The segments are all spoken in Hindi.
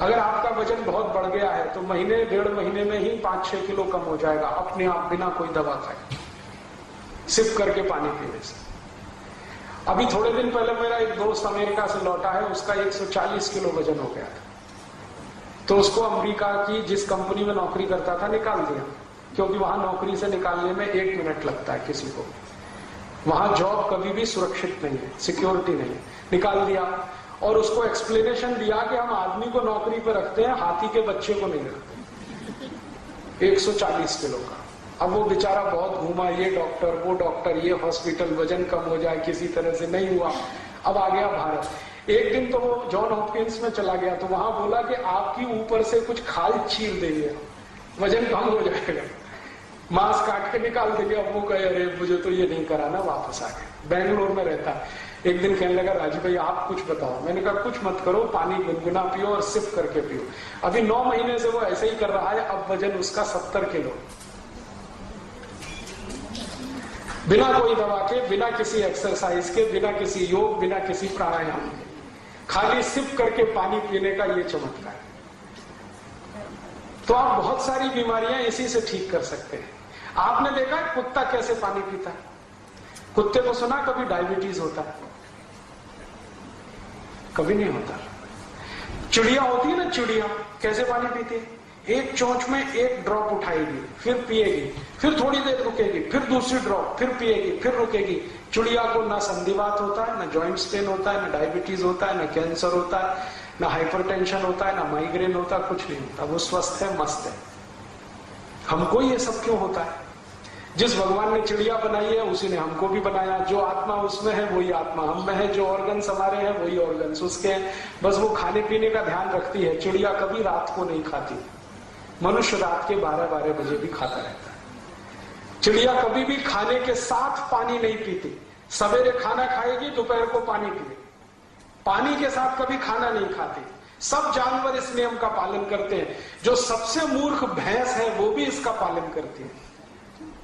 अगर आपका वजन बहुत बढ़ गया है तो महीने 1.5 महीने में ही 5-6 किलो कम हो जाएगा अपने आप, बिना कोई दवा खाए, सिप करके पानी पीने से। अभी थोड़े दिन पहले मेरा एक दोस्त अमेरिका से लौटा है, उसका 140 किलो वजन हो गया था। तो उसको अमेरिका की जिस कंपनी में नौकरी करता था निकाल दिया, क्योंकि वहां नौकरी से निकालने में 1 मिनट लगता है किसी को। वहां जॉब कभी भी सुरक्षित नहीं है, सिक्योरिटी नहीं है। निकाल दिया और उसको एक्सप्लेनेशन दिया कि हम आदमी को नौकरी पर रखते हैं, हाथी के बच्चे को नहीं रखते। 140 किलो का। अब वो बेचारा बहुत घूमा, ये डॉक्टर वो डॉक्टर, ये हॉस्पिटल, वजन कम हो जाए, किसी तरह से नहीं हुआ। अब आ गया भारत। एक दिन तो वो जॉन हॉपकिंस में चला गया, तो वहां बोला कि आपकी ऊपर से कुछ खाल चीर देंगे, वजन कम हो जाएगा, मांस काट के निकाल देंगे। अब वो कहे अरे मुझे तो ये नहीं कराना, वापस आ गए। बेंगलोर में रहता है। एक दिन कहने लगा राजू भाई आप कुछ बताओ। मैंने कहा कुछ मत करो, पानी गुनगुना पियो और सिप करके पियो। अभी 9 महीने से वो ऐसे ही कर रहा है। अब वजन उसका 70 किलो, बिना कोई दवा के, बिना किसी एक्सरसाइज के, बिना किसी योग, बिना किसी प्राणायाम के, खाली सिप करके पानी पीने का ये चमत्कार है। तो आप बहुत सारी बीमारियां इसी से ठीक कर सकते हैं। आपने देखा कुत्ता कैसे पानी पीता है? कुत्ते को सुना कभी डायबिटीज होता है? कभी नहीं होता। चिड़िया होती है ना, चिड़िया कैसे पानी पीती है? एक चोंच में 1 ड्रॉप उठाएगी, फिर पिएगी, फिर थोड़ी देर रुकेगी, फिर दूसरी ड्रॉप, फिर पिएगी, फिर रुकेगी। चिड़िया को ना संधिवात होता है, ना जॉइंट्स पेन होता है, ना डायबिटीज होता है, ना कैंसर होता है, ना हाइपरटेंशन होता है, ना माइग्रेन होता है, कुछ नहीं होता। वो स्वस्थ है, मस्त है। हमको ये सब क्यों होता है? जिस भगवान ने चिड़िया बनाई है उसी ने हमको भी बनाया। जो आत्मा उसमें है वही आत्मा हम में है, जो ऑर्गन्स हमारे हैं वही ऑर्गन्स उसके हैं। बस वो खाने पीने का ध्यान रखती है। चिड़िया कभी रात को नहीं खाती, मनुष्य रात के 12-12 बजे भी खाता रहता है। चिड़िया कभी भी खाने के साथ पानी नहीं पीती। सवेरे खाना खाएगी, दोपहर को पानी पिएगी, पानी के साथ कभी खाना नहीं खाती। सब जानवर इस नियम का पालन करते हैं। जो सबसे मूर्ख भैंस है वो भी इसका पालन करती है।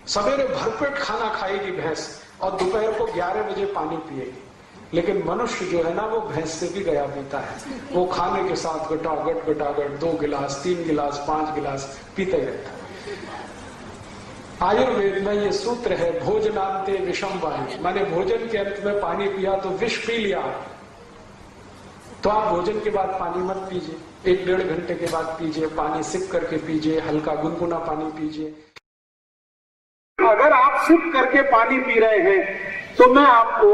सवेरे भरपेट खाना खाएगी भैंस और दोपहर को 11 बजे पानी पिएगी। लेकिन मनुष्य जो है ना, वो भैंस से भी गया पीता है। वो खाने के साथ गटागट 2 गिलास, 3 गिलास, 5 गिलास पीते रहता है। आयुर्वेद में ये सूत्र है, भोजनांते विषम वायु, माने भोजन के अंत में पानी पिया तो विष पी लिया। तो आप भोजन के बाद पानी मत पीजिए, 1-1.5 घंटे के बाद पीजिए। पानी सिप करके पीजिए, हल्का गुनगुना पानी पीजिए। अगर आप सिप करके पानी पी रहे हैं तो मैं आपको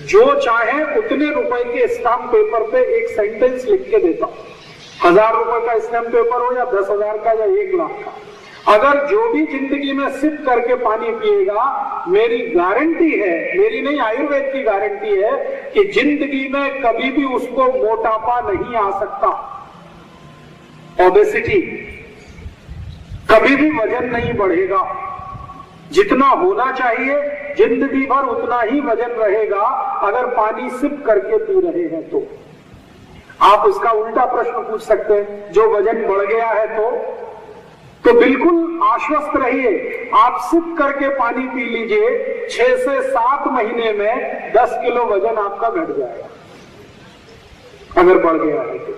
जो चाहे उतने रुपए के स्टाम्प पेपर पे एक सेंटेंस लिख के देता हूं। 1000 रुपए का स्टाम्प पेपर हो या 10,000 का या 1 लाख का, अगर जो भी जिंदगी में सिप करके पानी पिएगा, मेरी गारंटी है, मेरी नहीं आयुर्वेद की गारंटी है कि जिंदगी में कभी भी उसको मोटापा नहीं आ सकता। ओबेसिटी, कभी भी वजन नहीं बढ़ेगा। जितना होना चाहिए जिंदगी भर उतना ही वजन रहेगा अगर पानी सिप करके पी रहे हैं तो। आप उसका उल्टा प्रश्न पूछ सकते हैं, जो वजन बढ़ गया है तो बिल्कुल आश्वस्त रहिए, आप सिप करके पानी पी लीजिए, 6 से 7 महीने में 10 किलो वजन आपका घट जाएगा अगर बढ़ गया है तो।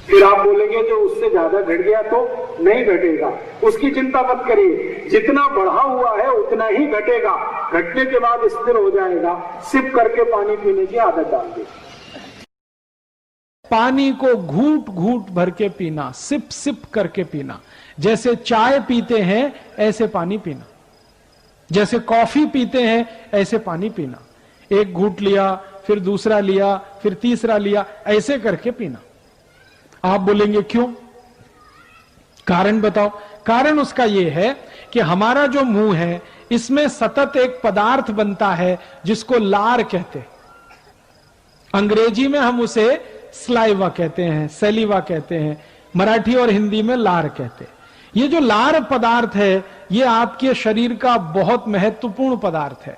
फिर आप बोलेंगे जो उससे ज्यादा घट गया तो नहीं घटेगा, उसकी चिंता मत करिए। जितना बढ़ा हुआ है उतना ही घटेगा, घटने के बाद स्थिर हो जाएगा। सिप करके पानी पीने की आदत डाल दे। पानी को घूट घूट भर के पीना, सिप सिप करके पीना। जैसे चाय पीते हैं ऐसे पानी पीना, जैसे कॉफी पीते हैं ऐसे पानी पीना। एक घूट लिया, फिर दूसरा लिया, फिर तीसरा लिया, ऐसे करके पीना। आप बोलेंगे क्यों? कारण बताओ। कारण उसका यह है कि हमारा जो मुंह है इसमें सतत एक पदार्थ बनता है जिसको लार कहते हैं। अंग्रेजी में हम उसे स्लाइवा कहते हैं, सेलिवा कहते हैं, मराठी और हिंदी में लार कहते हैं। ये जो लार पदार्थ है ये आपके शरीर का बहुत महत्वपूर्ण पदार्थ है।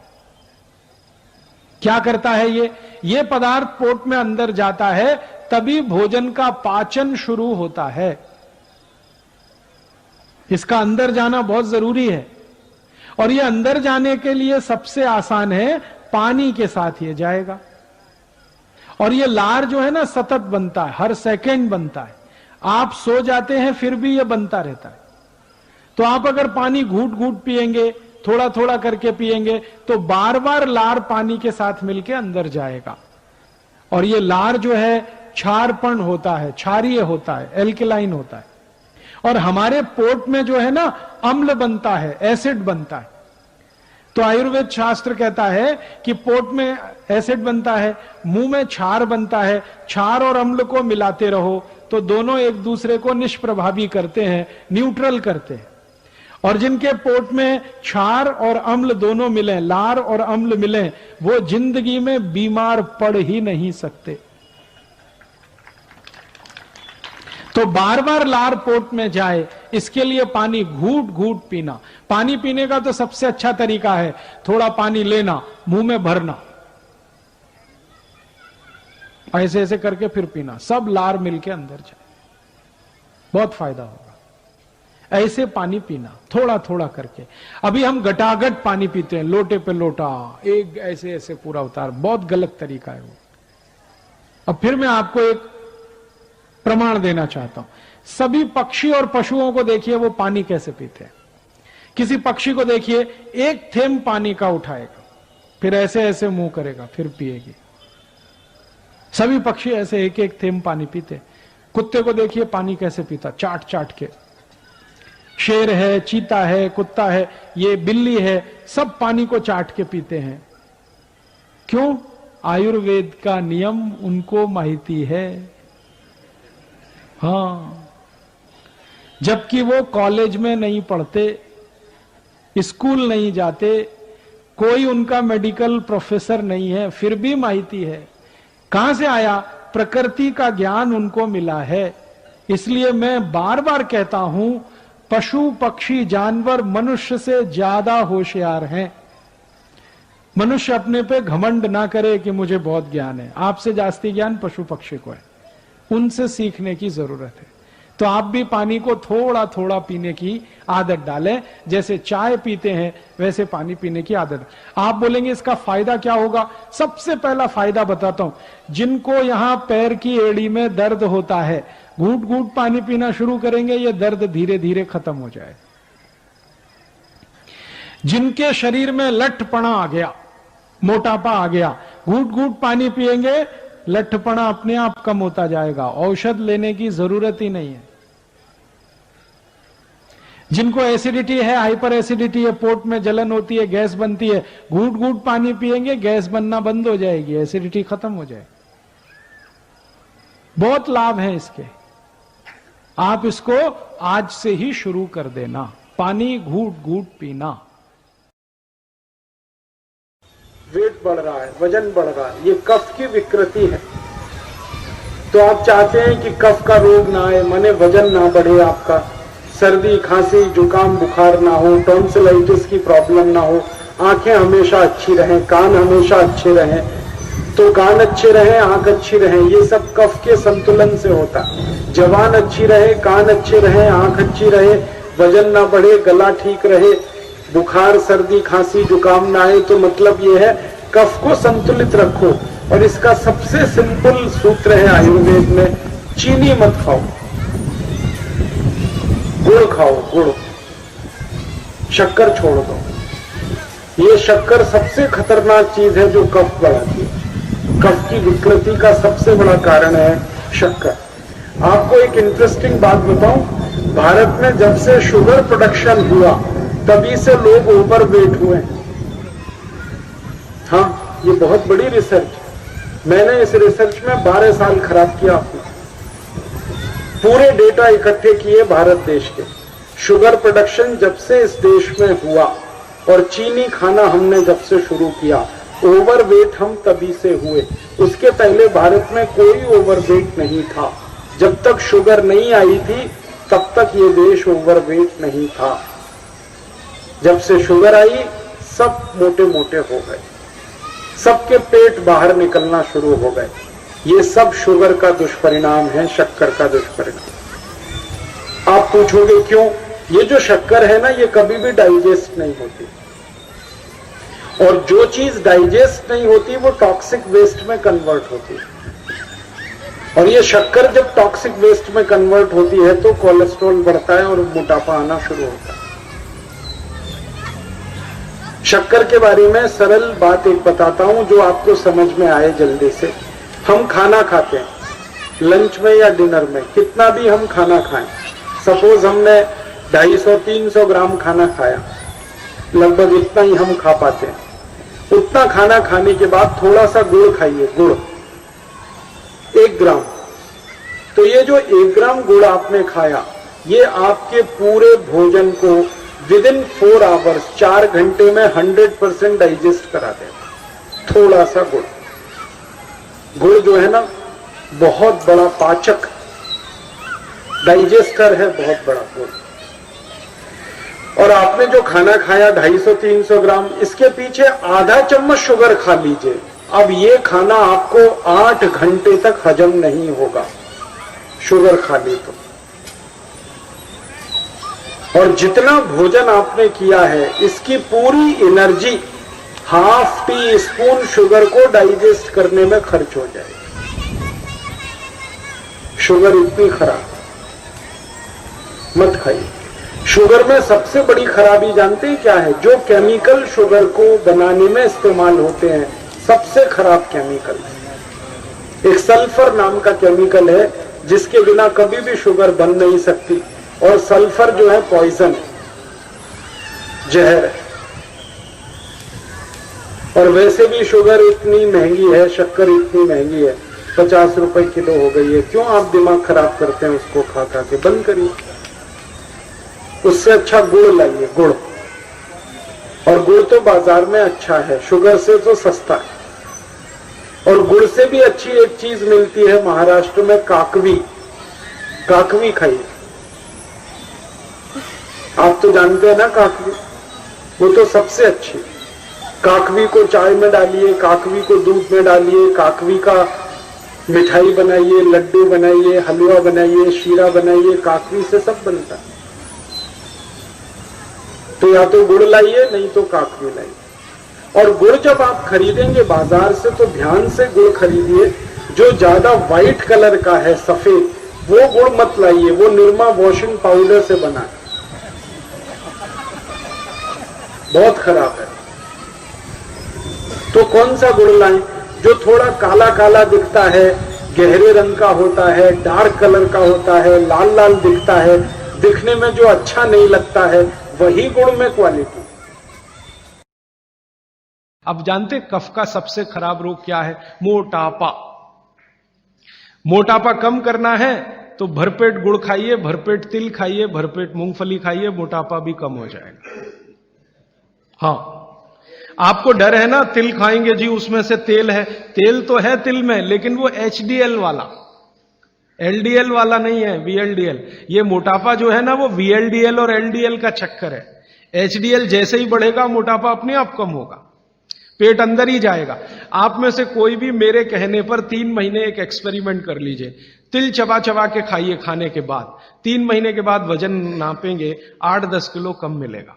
क्या करता है ये पदार्थ पोट में अंदर जाता है, तभी भोजन का पाचन शुरू होता है। इसका अंदर जाना बहुत जरूरी है और ये अंदर जाने के लिए सबसे आसान है, पानी के साथ ये जाएगा। और ये लार जो है ना सतत बनता है, हर सेकंड बनता है। आप सो जाते हैं फिर भी ये बनता रहता है। तो आप अगर पानी घूट घूट पिएंगे, थोड़ा थोड़ा करके पिएंगे, तो बार बार लार पानी के साथ मिलके अंदर जाएगा। और ये लार जो है क्षारपण होता है, क्षारीय होता है, एल्कलाइन होता है। और हमारे पोट में जो है ना अम्ल बनता है, एसिड बनता है। तो आयुर्वेद शास्त्र कहता है कि पोट में एसिड बनता है, मुंह में क्षार बनता है, क्षार और अम्ल को मिलाते रहो तो दोनों एक दूसरे को निष्प्रभावी करते हैं, न्यूट्रल करते हैं। और जिनके पोट में क्षार और अम्ल दोनों मिले, लार और अम्ल मिले, वो जिंदगी में बीमार पड़ ही नहीं सकते। तो बार बार लार पोट में जाए, इसके लिए पानी घूट घूट पीना। पानी पीने का तो सबसे अच्छा तरीका है थोड़ा पानी लेना, मुंह में भरना, ऐसे ऐसे करके फिर पीना, सब लार मिलके अंदर जाए, बहुत फायदा होगा। ऐसे पानी पीना थोड़ा थोड़ा करके। अभी हम गटागट पानी पीते हैं, लोटे पे लोटा, एक ऐसे ऐसे पूरा उतार, बहुत गलत तरीका है वो। अब फिर मैं आपको एक प्रमाण देना चाहता हूं। सभी पक्षी और पशुओं को देखिए वो पानी कैसे पीते हैं। किसी पक्षी को देखिए, एक थेंब पानी का उठाएगा, फिर ऐसे ऐसे मुंह करेगा, फिर पिएगी। सभी पक्षी ऐसे एक एक थेंब पानी पीते। कुत्ते को देखिए पानी कैसे पीता, चाट चाट के। शेर है, चीता है, कुत्ता है, ये बिल्ली है, सब पानी को चाट के पीते हैं। क्यों? आयुर्वेद का नियम उनको माहिती है। हाँ, जबकि वो कॉलेज में नहीं पढ़ते, स्कूल नहीं जाते, कोई उनका मेडिकल प्रोफेसर नहीं है, फिर भी माहिती है। कहां से आया? प्रकृति का ज्ञान उनको मिला है। इसलिए मैं बार बार कहता हूं, पशु पक्षी जानवर मनुष्य से ज्यादा होशियार हैं। मनुष्य अपने पे घमंड ना करे कि मुझे बहुत ज्ञान है। आपसे जास्ती ज्ञान पशु पक्षी को है, उनसे सीखने की जरूरत है। तो आप भी पानी को थोड़ा थोड़ा पीने की आदत डालें। जैसे चाय पीते हैं वैसे पानी पीने की आदत। आप बोलेंगे इसका फायदा क्या होगा? सबसे पहला फायदा बताता हूं। जिनको यहां पैर की एड़ी में दर्द होता है, घूट घूट पानी पीना शुरू करेंगे, ये दर्द धीरे धीरे खत्म हो जाए। जिनके शरीर में लठपना आ गया, मोटापा आ गया, घूट घूट पानी पिएंगे, लठपना अपने आप कम होता जाएगा, औषध लेने की जरूरत ही नहीं है। जिनको एसिडिटी है, हाइपर एसिडिटी है, पोट में जलन होती है, गैस बनती है, घूट घूट पानी पिएंगे, गैस बनना बंद हो जाएगी, एसिडिटी खत्म हो जाएगी। बहुत लाभ है इसके। आप इसको आज से ही शुरू कर देना, पानी घूट घूट पीना। वेट बढ़ रहा है, वजन बढ़ रहा है, ये कफ की विकृति है। तो आप चाहते हैं कि कफ का रोग ना आए, माने वजन ना बढ़े, आपका सर्दी खांसी जुकाम बुखार ना हो, टॉन्सिलाइटिस की प्रॉब्लम ना हो, आंखें हमेशा अच्छी रहें, कान हमेशा अच्छे रहें। तो कान अच्छे रहें, आंख अच्छी रहे, ये सब कफ के संतुलन से होता है। जबान अच्छी रहे, कान अच्छे रहे, आंख अच्छी रहे, वजन ना बढ़े, गला ठीक रहे, बुखार सर्दी खांसी जुकाम ना आए, तो मतलब ये है कफ को संतुलित रखो। और इसका सबसे सिंपल सूत्र है आयुर्वेद में, चीनी मत खाओ, गुड़ खाओ, गुड़, शक्कर छोड़ दो। ये शक्कर सबसे खतरनाक चीज है जो कफ बढ़ाती है। कफ की विकृति का सबसे बड़ा कारण है शक्कर। आपको एक इंटरेस्टिंग बात बताऊं, भारत में जब से शुगर प्रोडक्शन हुआ तभी से लोग ओवरवेट हुए। हाँ, ये बहुत बड़ी रिसर्च। मैंने इस रिसर्च में 12 साल खराब किया अपना। पूरे डेटा इकट्ठे किए भारत देश के। शुगर प्रोडक्शन जब से इस देश में हुआ और चीनी खाना हमने जब से शुरू किया, ओवरवेट हम तभी से हुए। उसके पहले भारत में कोई ओवरवेट नहीं था। जब तक शुगर नहीं आई थी तब तक ये देश ओवरवेट नहीं था। जब से शुगर आई सब मोटे मोटे हो गए, सबके पेट बाहर निकलना शुरू हो गए। ये सब शुगर का दुष्परिणाम है, शक्कर का दुष्परिणाम। आप पूछोगे क्यों? ये जो शक्कर है ना, ये कभी भी डाइजेस्ट नहीं होती और जो चीज डाइजेस्ट नहीं होती वो टॉक्सिक वेस्ट में कन्वर्ट होती है, और ये शक्कर जब टॉक्सिक वेस्ट में कन्वर्ट होती है तो कोलेस्ट्रॉल बढ़ता है और मोटापा आना शुरू होता है। शक्कर के बारे में सरल बात एक बताता हूं जो आपको समझ में आए जल्दी से। हम खाना खाते हैं, लंच में या डिनर में, कितना भी हम खाना खाएं, सपोज हमने 250-300 ग्राम खाना खाया, लगभग इतना ही हम खा पाते हैं। उतना खाना खाने के बाद थोड़ा सा गुड़ खाइए, गुड़ 1 ग्राम। तो ये जो 1 ग्राम गुड़ आपने खाया, ये आपके पूरे भोजन को विदिन 4 आवर्स, 4 घंटे में 100% डाइजेस्ट करा देगा। थोड़ा सा गुड़, गुड़ जो है ना बहुत बड़ा पाचक, डाइजेस्टर है बहुत बड़ा गुड़। और आपने जो खाना खाया 250-300 ग्राम, इसके पीछे आधा चम्मच शुगर खा लीजिए। अब ये खाना आपको 8 घंटे तक हजम नहीं होगा, शुगर खा ली तो। और जितना भोजन आपने किया है, इसकी पूरी एनर्जी ½ टी स्पून शुगर को डाइजेस्ट करने में खर्च हो जाएगी। शुगर इतनी खराब, मत खाइए। शुगर में सबसे बड़ी खराबी जानते हैं क्या है? जो केमिकल शुगर को बनाने में इस्तेमाल होते हैं, सबसे खराब केमिकल, एक सल्फर नाम का केमिकल है जिसके बिना कभी भी शुगर बन नहीं सकती। और सल्फर जो है पॉइजन, जहर है। और वैसे भी शुगर इतनी महंगी है, शक्कर इतनी महंगी है, 50 रुपए किलो हो गई है। क्यों आप दिमाग खराब करते हैं उसको खा खा के? बंद करिए। उससे अच्छा गुड़ लाइए, गुड़। और गुड़ तो बाजार में अच्छा है, शुगर से तो सस्ता है। और गुड़ से भी अच्छी एक चीज मिलती है महाराष्ट्र में, काकवी। काकवी खाइए। आप तो जानते हैं ना काकवी, वो तो सबसे अच्छी। काकवी को चाय में डालिए, काकवी को दूध में डालिए, काकवी का मिठाई बनाइए, लड्डू बनाइए, हलवा बनाइए, शीरा बनाइए, काकवी से सब बनता है। तो या तो गुड़ लाइए, नहीं तो काकवी लाइए। और गुड़ जब आप खरीदेंगे बाजार से तो ध्यान से गुड़ खरीदिए, जो ज्यादा व्हाइट कलर का है, सफेद, वो गुड़ मत लाइए। वो निरमा वॉशिंग पाउडर से बना है, बहुत खराब है। तो कौन सा गुड़ लाएं? जो थोड़ा काला काला दिखता है, गहरे रंग का होता है, डार्क कलर का होता है, लाल लाल दिखता है, दिखने में जो अच्छा नहीं लगता है, वही गुड़ में क्वालिटी। अब जानते कफ का सबसे खराब रोग क्या है? मोटापा। मोटापा कम करना है तो भरपेट गुड़ खाइए, भरपेट तिल खाइए, भरपेट मूंगफली खाइए, मोटापा भी कम हो जाएगा। हाँ, आपको डर है ना, तिल खाएंगे जी उसमें से तेल है। तेल तो है तिल में, लेकिन वो HDL वाला, LDL वाला नहीं है, VLDL। ये मोटापा जो है ना, वो VLDL और LDL का चक्कर है। HDL जैसे ही बढ़ेगा, मोटापा अपने आप कम होगा, पेट अंदर ही जाएगा। आप में से कोई भी मेरे कहने पर 3 महीने एक एक्सपेरिमेंट कर लीजिए। तिल चबा चबा के खाइए, खाने के बाद 3 महीने के बाद वजन नापेंगे, 8-10 किलो कम मिलेगा।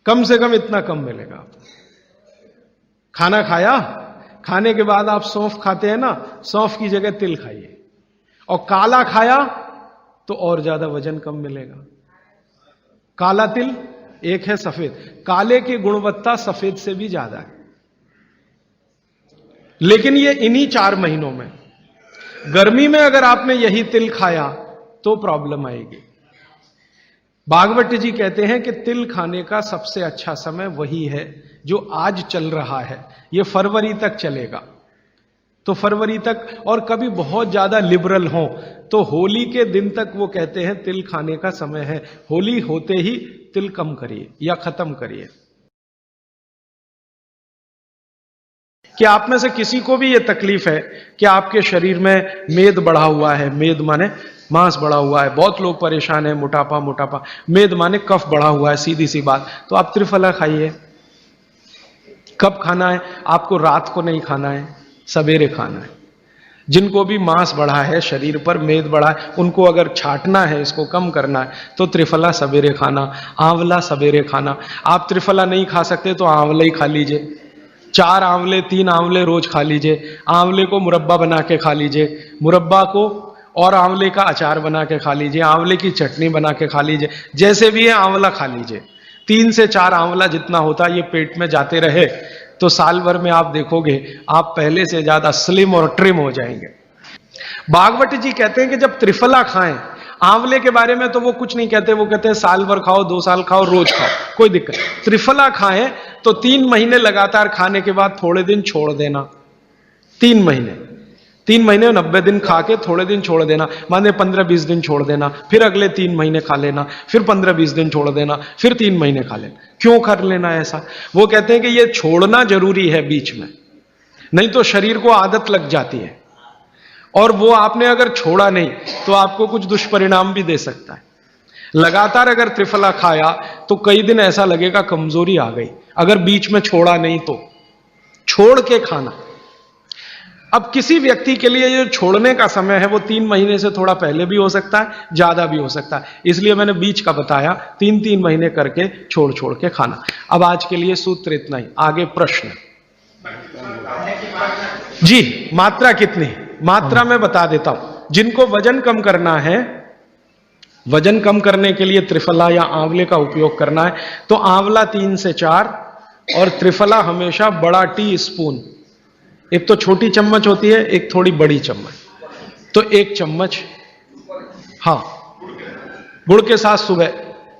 कम से कम इतना कम मिलेगा। खाना खाया, खाने के बाद आप सौंफ खाते हैं ना, सौंफ की जगह तिल खाइए। और काला खाया तो और ज्यादा वजन कम मिलेगा। काला तिल एक है, सफेद। काले की गुणवत्ता सफेद से भी ज्यादा है। लेकिन ये इन्हीं 4 महीनों में, गर्मी में अगर आपने यही तिल खाया तो प्रॉब्लम आएगी। भागवत जी कहते हैं कि तिल खाने का सबसे अच्छा समय वही है जो आज चल रहा है। ये फरवरी तक चलेगा। तो फरवरी तक, और कभी बहुत ज्यादा लिबरल हो तो होली के दिन तक वो कहते हैं तिल खाने का समय है। होली होते ही तिल कम करिए या खत्म करिए। क्या आप में से किसी को भी ये तकलीफ है कि आपके शरीर में मेद बढ़ा हुआ है? मेद माने मांस बढ़ा हुआ है। बहुत लोग परेशान है, मोटापा मोटापा। मेद माने कफ बढ़ा हुआ है, सीधी सी बात। तो आप त्रिफला खाइए। कब खाना है? आपको रात को नहीं खाना है, सवेरे खाना है। जिनको भी मांस बढ़ा है शरीर पर, मेद बढ़ा है, उनको अगर छाटना है, इसको कम करना है, तो त्रिफला सवेरे खाना, आंवला सवेरे खाना। आप त्रिफला नहीं खा सकते तो आंवला ही खा लीजिए, 4 आंवले 3 आंवले रोज खा लीजिए। आंवले को मुरब्बा बना के खा लीजिए, मुरब्बा को और आंवले का अचार बना के खा लीजिए, आंवले की चटनी बना के खा लीजिए, जैसे भी है आंवला खा लीजिए। 3 से 4 आंवला जितना होता है ये पेट में जाते रहे तो साल भर में आप देखोगे आप पहले से ज्यादा स्लिम और ट्रिम हो जाएंगे। भागवत जी कहते हैं कि जब त्रिफला खाएं, आंवले के बारे में तो वो कुछ नहीं कहते, वो कहते हैं साल भर खाओ, 2 साल खाओ, रोज खाओ, कोई दिक्कत। त्रिफला खाएं तो 3 महीने लगातार खाने के बाद थोड़े दिन छोड़ देना। 3 महीने 90 दिन खा के थोड़े दिन छोड़ देना, माने 15-20 दिन छोड़ देना, फिर अगले 3 महीने खा लेना, फिर 15-20 दिन छोड़ देना, फिर 3 महीने खा लेना। क्यों कर लेना ऐसा? वो कहते हैं कि ये छोड़ना जरूरी है बीच में, नहीं तो शरीर को आदत लग जाती है, और वो आपने अगर छोड़ा नहीं तो आपको कुछ दुष्परिणाम भी दे सकता है। लगातार अगर त्रिफला खाया तो कई दिन ऐसा लगेगा कमजोरी आ गई, अगर बीच में छोड़ा नहीं तो छोड़ के खाना। अब किसी व्यक्ति के लिए जो छोड़ने का समय है वो 3 महीने से थोड़ा पहले भी हो सकता है, ज्यादा भी हो सकता है, इसलिए मैंने बीच का बताया, 3-3 महीने करके छोड़ छोड़ के खाना। अब आज के लिए सूत्र इतना ही, आगे प्रश्न जी। मात्रा कितनी? मात्रा में बता देता हूं। जिनको वजन कम करना है, वजन कम करने के लिए त्रिफला या आंवले का उपयोग करना है तो आंवला 3 से 4 और त्रिफला हमेशा बड़ा टी स्पून, एक तो छोटी चम्मच होती है, एक थोड़ी बड़ी चम्मच, तो 1 चम्मच, हाँ, गुड़ के साथ सुबह,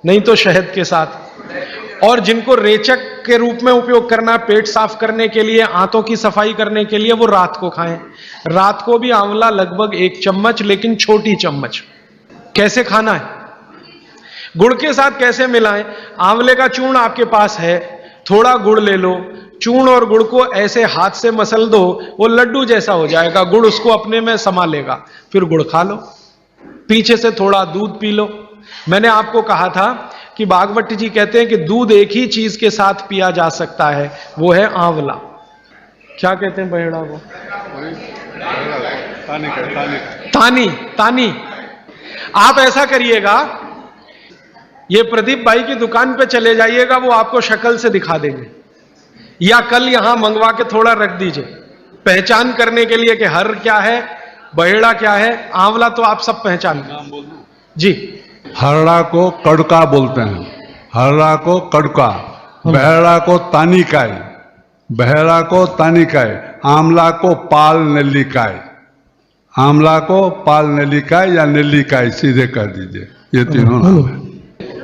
नहीं तो शहद के साथ। और जिनको रेचक के रूप में उपयोग करना है, पेट साफ करने के लिए, आंतों की सफाई करने के लिए, वो रात को खाएं। रात को भी आंवला लगभग 1 चम्मच, लेकिन छोटी चम्मच। कैसे खाना है? गुड़ के साथ कैसे मिलाएं? आंवले का चूर्ण आपके पास है, थोड़ा गुड़ ले लो, चूर्ण और गुड़ को ऐसे हाथ से मसल दो, वो लड्डू जैसा हो जाएगा, गुड़ उसको अपने में समा लेगा, फिर गुड़ खा लो, पीछे से थोड़ा दूध पी लो। मैंने आपको कहा था कि भागवत जी कहते हैं कि दूध एक ही चीज के साथ पिया जा सकता है, वो है आंवला। क्या कहते हैं बहेड़ा को? तानी। आप ऐसा करिएगा, ये प्रदीप भाई की दुकान पे चले जाइएगा, वो आपको शक्ल से दिखा देंगे, या कल यहां मंगवा के थोड़ा रख दीजिए पहचान करने के लिए कि हर क्या है, बहेड़ा क्या है, आंवला तो आप सब पहचान जी। हरड़ा को कड़का बोलते हैं, हरड़ा को कड़का, बहेड़ा को तानिकाय, बहेड़ा को तानिकाय, आंवला को पाल नेल्लिकाय, आंवला को पाल नेल्लिकाय या नेल्लिकाय सीधे कर दीजिए, ये तीनों नाम है।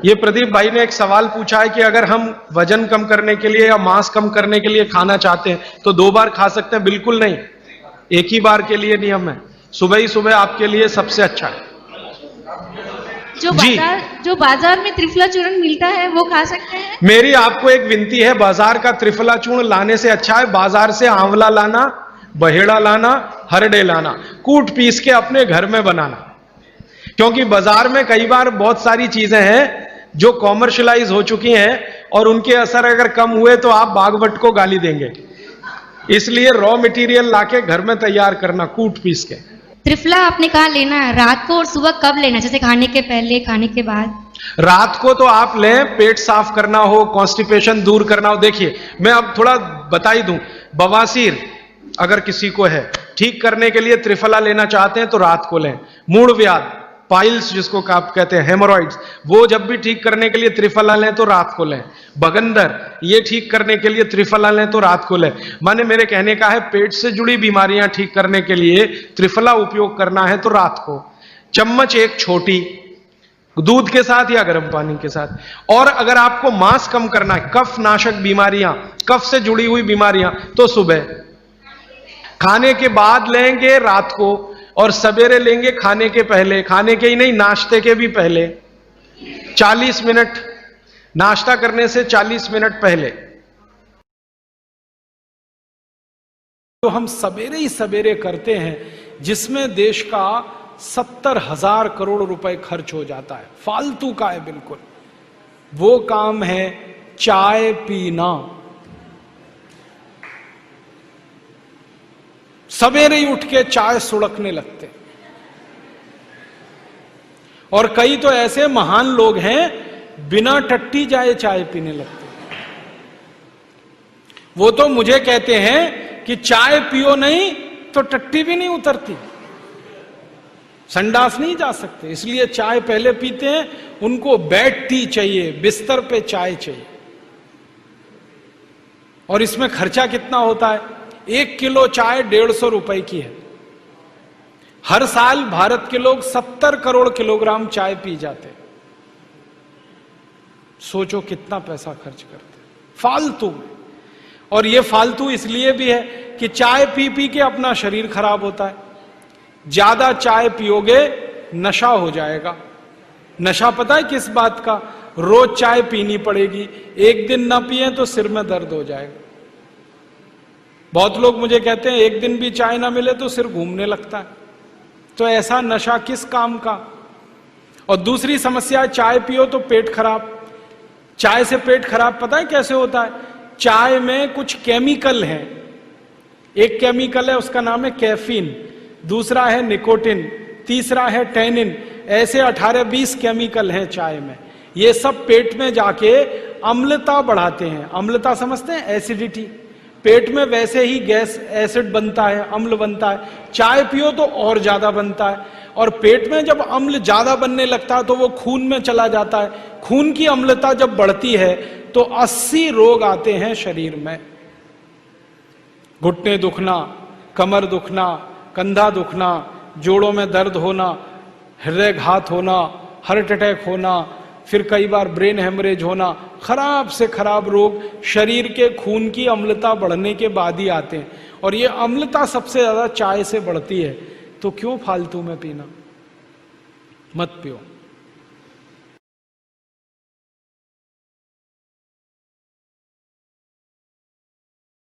ये प्रदीप भाई ने एक सवाल पूछा है कि अगर हम वजन कम करने के लिए या मांस कम करने के लिए खाना चाहते हैं तो 2 बार खा सकते हैं? बिल्कुल नहीं, एक ही बार के लिए नियम है, सुबह ही सुबह आपके लिए सबसे अच्छा है। जो बाजार में त्रिफला चूर्ण मिलता है वो खा सकते हैं? मेरी आपको एक विनती है, बाजार का त्रिफला चूर्ण लाने से अच्छा है बाजार से आंवला लाना, बहेड़ा लाना, हरड़े लाना, कूट पीस के अपने घर में बनाना। क्योंकि बाजार में कई बार बहुत सारी चीजें हैं जो कॉमर्शलाइज हो चुकी हैं और उनके असर अगर कम हुए तो आप भागवत को गाली देंगे, इसलिए रॉ मटेरियल लाके घर में तैयार करना, कूट पीस के। त्रिफला आपने कहा लेना है, रात को और सुबह कब लेना, जैसे खाने के पहले, खाने के बाद? रात को तो आप लें, पेट साफ करना हो, कॉन्स्टिपेशन दूर करना हो। देखिए मैं अब थोड़ा बता ही दूं, बवासीर अगर किसी को है, ठीक करने के लिए त्रिफला लेना चाहते हैं तो रात को लें। मूढ़ व्याध, पाइल्स जिसको आप कहते हैं, हेमोरॉइड्स, वो जब भी ठीक करने के लिए त्रिफला लें तो रात को लें। बगंदर, ये ठीक करने के लिए त्रिफला लें तो रात को लें। माने मेरे कहने का है, पेट से जुड़ी बीमारियां ठीक करने के लिए त्रिफला उपयोग करना है तो रात को। चम्मच 1 छोटी, दूध के साथ या गर्म पानी के साथ। और अगर आपको मांस कम करना है, कफ नाशक बीमारियां, कफ से जुड़ी हुई बीमारियां, तो सुबह। खाने के बाद लेंगे रात को, और सवेरे लेंगे खाने के पहले, खाने के ही नहीं नाश्ते के भी पहले, 40 मिनट, नाश्ता करने से 40 मिनट पहले। तो हम सवेरे ही सवेरे करते हैं, जिसमें देश का 70,000 करोड़ रुपए खर्च हो जाता है, फालतू का है बिल्कुल। वो काम है चाय पीना। सवेरे ही उठ के चाय सुड़कने लगते। और कई तो ऐसे महान लोग हैं बिना टट्टी जाए चाय पीने लगते। वो तो मुझे कहते हैं कि चाय पियो नहीं तो टट्टी भी नहीं उतरती, संडास नहीं जा सकते, इसलिए चाय पहले पीते हैं। उनको बेड टी चाहिए, बिस्तर पे चाय चाहिए। और इसमें खर्चा कितना होता है? 1 किलो चाय 150 रुपए की है। हर साल भारत के लोग 70 करोड़ किलोग्राम चाय पी जाते हैं। सोचो कितना पैसा खर्च करते फालतू में। और ये फालतू इसलिए भी है कि चाय पी पी के अपना शरीर खराब होता है। ज्यादा चाय पियोगे नशा हो जाएगा। नशा पता है किस बात का? रोज चाय पीनी पड़ेगी, एक दिन ना पिए तो सिर में दर्द हो जाएगा। बहुत लोग मुझे कहते हैं एक दिन भी चाय ना मिले तो सिर घूमने लगता है। तो ऐसा नशा किस काम का? और दूसरी समस्या, चाय पियो तो पेट खराब। चाय से पेट खराब पता है कैसे होता है? चाय में कुछ केमिकल हैं। एक केमिकल है उसका नाम है कैफीन, दूसरा है निकोटिन, तीसरा है टैनिन। ऐसे 18-20 केमिकल हैं चाय में। ये सब पेट में जाके अम्लता बढ़ाते हैं। अम्लता समझते हैं? एसिडिटी। पेट में वैसे ही गैस एसिड बनता है, अम्ल बनता है। चाय पियो तो और ज्यादा बनता है। और पेट में जब अम्ल ज्यादा बनने लगता है तो वो खून में चला जाता है। खून की अम्लता जब बढ़ती है तो 80 रोग आते हैं शरीर में। घुटने दुखना, कमर दुखना, कंधा दुखना, जोड़ों में दर्द होना, हृदयघात होना, हार्ट अटैक होना, फिर कई बार ब्रेन हेमरेज होना। खराब से खराब रोग शरीर के खून की अम्लता बढ़ने के बाद ही आते हैं। और ये अम्लता सबसे ज्यादा चाय से बढ़ती है। तो क्यों फालतू में पीना? मत पियो।